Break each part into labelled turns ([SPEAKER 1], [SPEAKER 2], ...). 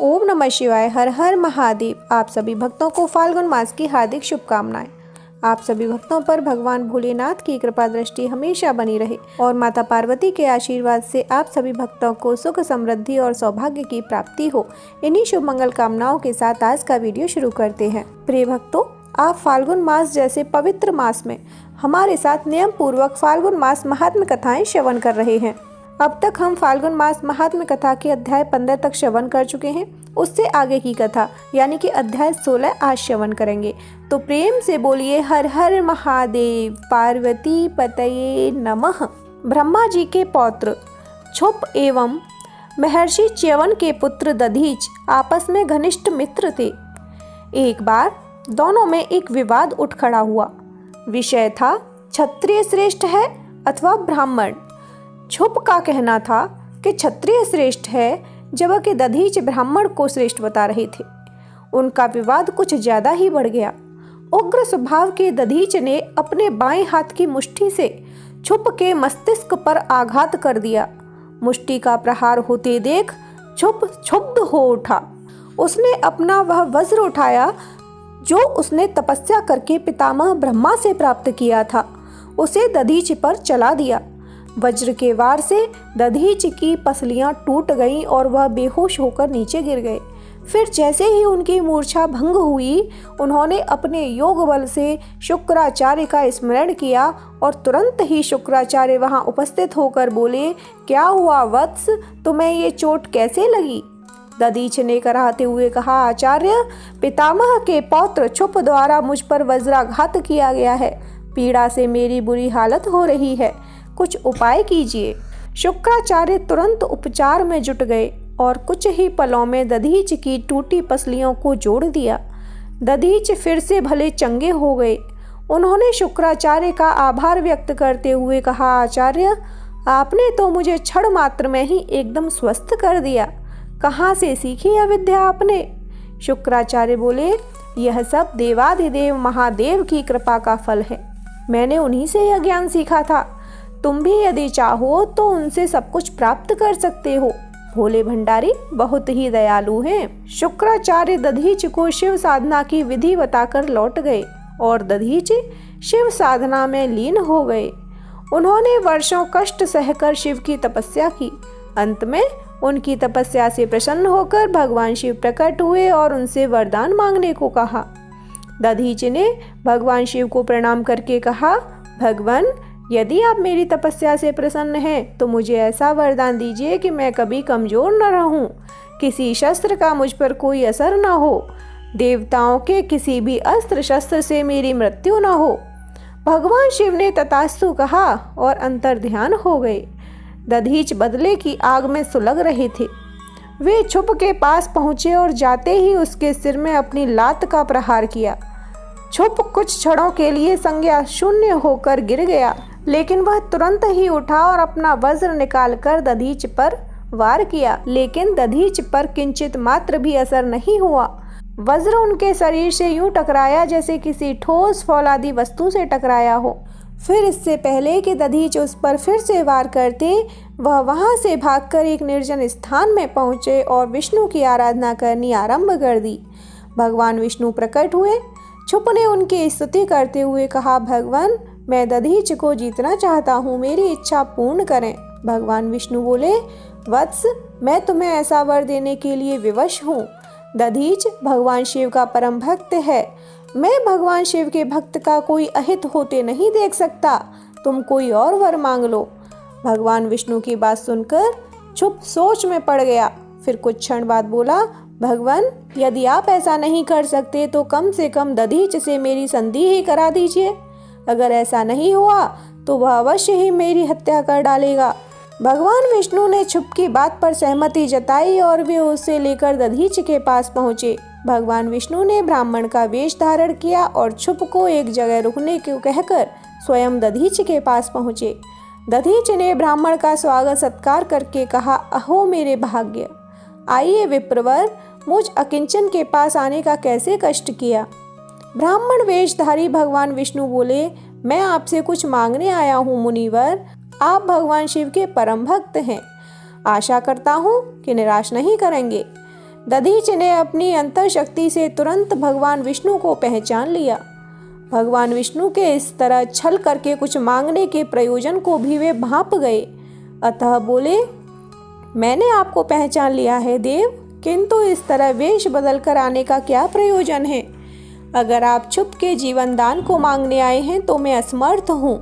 [SPEAKER 1] ओम नमः शिवाय। हर हर महादेव। आप सभी भक्तों को फाल्गुन मास की हार्दिक शुभकामनाएं। आप सभी भक्तों पर भगवान भोलेनाथ की कृपा दृष्टि हमेशा बनी रहे और माता पार्वती के आशीर्वाद से आप सभी भक्तों को सुख, समृद्धि और सौभाग्य की प्राप्ति हो। इन्हीं शुभ मंगल कामनाओं के साथ आज का वीडियो शुरू करते हैं। प्रिय भक्तों, आप फाल्गुन मास जैसे पवित्र मास में हमारे साथ नियम पूर्वक फाल्गुन मास महात्म्य कथाएं श्रवण कर रहे हैं। अब तक हम फाल्गुन मास महात्म्य कथा के अध्याय 15 तक श्रवण कर चुके हैं। उससे आगे की कथा यानी कि अध्याय 16 आज श्रवण करेंगे। तो प्रेम से बोलिए हर हर महादेव, पार्वती पतये नमः। ब्रह्मा जी के पौत्र क्षुप एवं महर्षि च्यवन के पुत्र दधीच आपस में घनिष्ठ मित्र थे। एक बार दोनों में एक विवाद उठ खड़ा हुआ। विषय था क्षत्रिय श्रेष्ठ है अथवा ब्राह्मण। क्षुप का कहना था कि क्षत्रिय श्रेष्ठ है, जबकि दधीच ब्राह्मण को श्रेष्ठ बता रहे थे। उनका विवाद कुछ ज्यादा ही बढ़ गया। उग्र स्वभाव के दधीच ने अपने बाएं हाथ की मुट्ठी से क्षुप के मस्तिष्क पर आघात कर दिया। मुट्ठी का प्रहार होते देख क्षुप क्षुब्ध हो उठा। उसने अपना वह वज्र उठाया जो उसने तपस्या करके पितामह ब्रह्मा से प्राप्त किया था, उसे दधीच पर चला दिया। वज्र के वार से दधीच की पसलियां टूट गईं और वह बेहोश होकर नीचे गिर गए। फिर जैसे ही उनकी मूर्छा भंग हुई, उन्होंने अपने योग बल से शुक्राचार्य का स्मरण किया और तुरंत ही शुक्राचार्य वहां उपस्थित होकर बोले, क्या हुआ वत्स, तुम्हें ये चोट कैसे लगी? दधीच ने कराहते हुए कहा, आचार्य, पितामह के पौत्र क्षुप द्वारा मुझ पर वज्राघात किया गया है। पीड़ा से मेरी बुरी हालत हो रही है, कुछ उपाय कीजिए। शुक्राचार्य तुरंत उपचार में जुट गए और कुछ ही पलों में दधीच की टूटी पसलियों को जोड़ दिया। दधीच फिर से भले चंगे हो गए। उन्होंने शुक्राचार्य का आभार व्यक्त करते हुए कहा, आचार्य, आपने तो मुझे क्षण मात्र में ही एकदम स्वस्थ कर दिया। कहाँ से सीखी यह विद्या आपने? शुक्राचार्य बोले, यह सब देवाधिदेव महादेव की कृपा का फल है। मैंने उन्हीं से यह ज्ञान सीखा था। तुम भी यदि चाहो तो उनसे सब कुछ प्राप्त कर सकते हो। भोले भंडारी बहुत ही दयालु हैं। शुक्राचार्य दधीच को शिव साधना की विधि बताकर लौट गए और दधीच शिव साधना में लीन हो गए। उन्होंने वर्षों कष्ट सहकर शिव की तपस्या की। अंत में उनकी तपस्या से प्रसन्न होकर भगवान शिव प्रकट हुए और उनसे वरदान मांगने को कहा। दधीच ने भगवान शिव को प्रणाम करके कहा, भगवान, यदि आप मेरी तपस्या से प्रसन्न हैं तो मुझे ऐसा वरदान दीजिए कि मैं कभी कमजोर न रहूं, किसी शस्त्र का मुझ पर कोई असर न हो, देवताओं के किसी भी अस्त्र शस्त्र से मेरी मृत्यु न हो। भगवान शिव ने तथास्तु कहा और अंतर ध्यान हो गए। दधीच बदले की आग में सुलग रहे थे। वे क्षुप के पास पहुंचे और जाते ही उसके सिर में अपनी लात का प्रहार किया। क्षुप कुछ क्षणों के लिए संज्ञा शून्य होकर गिर गया, लेकिन वह तुरंत ही उठा और अपना वज्र निकालकर दधीच पर वार किया, लेकिन दधीच पर किंचित मात्र भी असर नहीं हुआ। वज्र उनके शरीर से यूं टकराया जैसे किसी ठोस फौलादी वस्तु से टकराया हो। फिर इससे पहले कि दधीच उस पर फिर से वार करते, वह वहां से भागकर एक निर्जन स्थान में पहुंचे और विष्णु की आराधना करनी आरंभ कर दी। भगवान विष्णु प्रकट हुए। क्षुप ने उनकी स्तुति करते हुए कहा, भगवान, मैं दधीच को जीतना चाहता हूँ, मेरी इच्छा पूर्ण करें। भगवान विष्णु बोले, वत्स, मैं तुम्हें ऐसा वर देने के लिए विवश हूँ। दधीच भगवान शिव का परम भक्त है। मैं भगवान शिव के भक्त का कोई अहित होते नहीं देख सकता। तुम कोई और वर मांग लो। भगवान विष्णु की बात सुनकर क्षुप सोच में पड़ गया। फिर कुछ क्षण बाद बोला, भगवान, यदि आप ऐसा नहीं कर सकते तो कम से कम दधीच से मेरी संधि ही करा दीजिए। अगर ऐसा नहीं हुआ तो वह अवश्य ही मेरी हत्या कर डालेगा। भगवान विष्णु ने क्षुप की बात पर सहमति जताई और वे उसे लेकर दधीच के पास पहुंचे। भगवान विष्णु ने ब्राह्मण का वेश धारण किया और क्षुप को एक जगह रुकने को कहकर स्वयं दधीच के पास पहुंचे। दधीच ने ब्राह्मण का स्वागत सत्कार करके कहा, अहो मेरे भाग्य, आइए विप्रवर, मुझ अकिंचन के पास आने का कैसे कष्ट किया। ब्राह्मण वेशधारी भगवान विष्णु बोले, मैं आपसे कुछ मांगने आया हूँ मुनिवर। आप भगवान शिव के परम भक्त हैं। आशा करता हूँ कि निराश नहीं करेंगे। दधीच ने अपनी अंतर शक्ति से तुरंत भगवान विष्णु को पहचान लिया। भगवान विष्णु के इस तरह छल करके कुछ मांगने के प्रयोजन को भी वे भांप गए, अतः बोले, मैंने आपको पहचान लिया है देव, किंतु इस तरह वेश बदल कर आने का क्या प्रयोजन है? अगर आप छुप के जीवन दान को मांगने आए हैं तो मैं असमर्थ हूँ,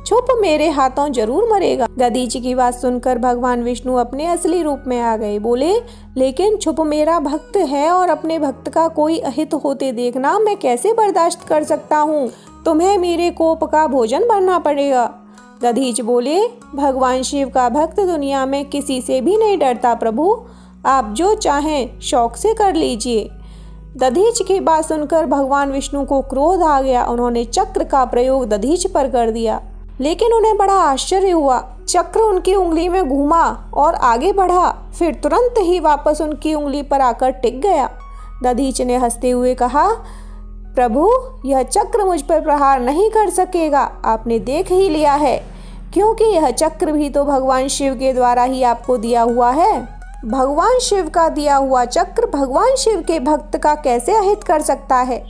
[SPEAKER 1] छुप मेरे हाथों जरूर मरेगा। दधीचि की बात सुनकर भगवान विष्णु अपने असली रूप में आ गए। बोले, लेकिन छुप मेरा भक्त है और अपने भक्त का कोई अहित होते देखना मैं कैसे बर्दाश्त कर सकता हूँ? तुम्हें मेरे कोप का भोजन बनना पड़ेगा। दधीच बोले, भगवान शिव का भक्त दुनिया में किसी से भी नहीं डरता प्रभु, आप जो चाहें शौक से कर लीजिए। दधीच की बात सुनकर भगवान विष्णु को क्रोध आ गया। उन्होंने चक्र का प्रयोग दधीच पर कर दिया, लेकिन उन्हें बड़ा आश्चर्य हुआ। चक्र उनकी उंगली में घूमा और आगे बढ़ा, फिर तुरंत ही वापस उनकी उंगली पर आकर टिक गया। दधीच ने हंसते हुए कहा, प्रभु, यह चक्र मुझ पर प्रहार नहीं कर सकेगा, आपने देख ही लिया है, क्योंकि यह चक्र भी तो भगवान शिव के द्वारा ही आपको दिया हुआ है। भगवान शिव का दिया हुआ चक्र भगवान शिव के भक्त का कैसे अहित कर सकता है?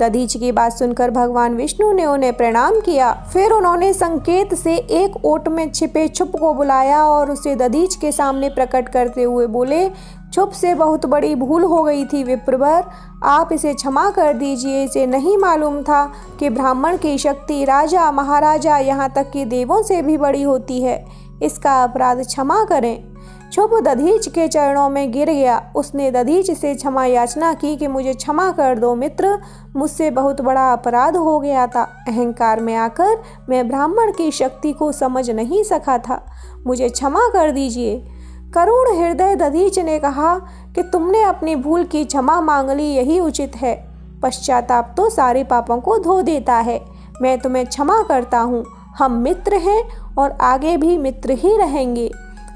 [SPEAKER 1] दधीच की बात सुनकर भगवान विष्णु ने उन्हें प्रणाम किया। फिर उन्होंने संकेत से एक ओट में छिपे छुप को बुलाया और उसे दधीच के सामने प्रकट करते हुए बोले, छुप से बहुत बड़ी भूल हो गई थी विप्रवर, आप इसे क्षमा कर दीजिए। इसे नहीं मालूम था कि ब्राह्मण की शक्ति राजा महाराजा यहाँ तक कि देवों से भी बड़ी होती है। इसका अपराध क्षमा करें। छुप दधीच के चरणों में गिर गया। उसने दधीच से क्षमा याचना की कि मुझे क्षमा कर दो मित्र, मुझसे बहुत बड़ा अपराध हो गया था। अहंकार में आकर मैं ब्राह्मण की शक्ति को समझ नहीं सका था, मुझे क्षमा कर दीजिए। करुण हृदय दधीच ने कहा कि तुमने अपनी भूल की क्षमा मांग ली, यही उचित है। पश्चाताप तो सारे पापों को धो देता है। मैं तुम्हें क्षमा करता हूँ। हम मित्र हैं और आगे भी मित्र ही रहेंगे।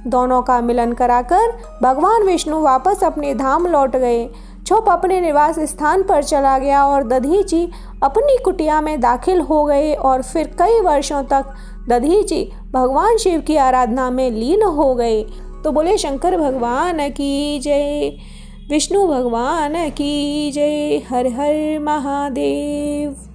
[SPEAKER 1] दोनों का मिलन कराकर भगवान विष्णु वापस अपने धाम लौट गए। छुप अपने निवास स्थान पर चला गया और दधीचि अपनी कुटिया में दाखिल हो गए और फिर कई वर्षों तक दधीचि भगवान शिव की आराधना में लीन हो गए। तो बोले शंकर भगवान की जय, विष्णु भगवान की जय। हर हर महादेव।